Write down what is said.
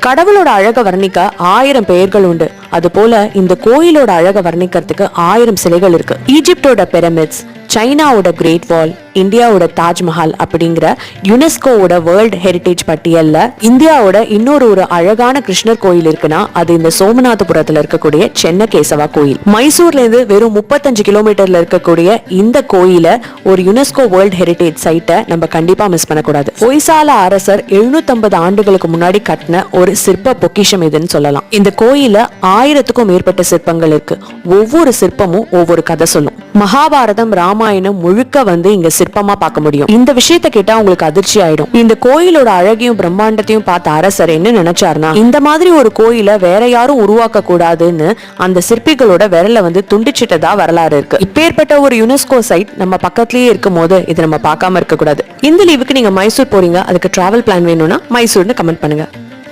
கடவுளோட அழக வர்ணிக்க 1000 பெயர்கள் உண்டு. அது போல இந்த கோயிலோட அழக வர்ணிக்கிறதுக்கு 1000 சிலைகள் இருக்கு. ஈஜிப்டோட பிரமிட்ஸ், சைனாவோட கிரேட் வால், இந்தியாவோட தாஜ்மஹால் அப்படிங்கிற யுனெஸ்கோவோட வேர்ல்ட் ஹெரிட்டேஜ் பட்டியல்ல இந்தியாவோட ஒரு அழகான கிருஷ்ணர் கோயில் இருக்குன்னா அது இந்த சோமநாதபுரத்துல இருக்கக்கூடிய சென்னகேசவா கோயில். மைசூர்ல இருந்து வெறும் 35 கிலோமீட்டர்ல இருக்கக்கூடிய இந்த கோயில ஒரு யுனெஸ்கோ வேர்ல்ட் ஹெரிட்டேஜ் சைட்டை நம்ம கண்டிப்பா மிஸ் பண்ணக்கூடாது. ஹொய்சால அரசர் 750 ஆண்டுகளுக்கு முன்னாடி கட்டின ஒரு சிற்ப பொக்கிஷம் இதுன்னு சொல்லலாம். இந்த கோயில 1000க்கும் மேற்பட்ட சிற்பங்கள் இருக்கு. ஒவ்வொரு சிற்பமும் ஒவ்வொரு கதை சொல்லும். மகாபாரதம், ராமாயணம் முழுக்க இங்க சிற்பமா பார்க்க முடியும். இந்த விஷயத்தை கேட்டா உங்களுக்கு அதிர்ச்சி ஆயிடும். இந்த கோயிலோட அழகையும் பிரம்மாண்டத்தையும் பார்த்த அரசர் என்ன நினைச்சாருன்னா, இந்த மாதிரி ஒரு கோயிலை வேற யாரும் உருவாக்க கூடாதுன்னு அந்த சிற்பிகளோட விரல துண்டிச்சிட்டதா வரலாறு இருக்கு. இப்பேற்பட்ட ஒரு யுனெஸ்கோ சைட் நம்ம பக்கத்திலேயே இருக்கும் போது இதை நம்ம பார்க்காம இருக்க கூடாது. இந்த லீவுக்கு நீங்க மைசூர் போறீங்க, அதுக்கு டிராவல் பிளான் வேணும்னா மைசூர்னு கமெண்ட் பண்ணுங்க.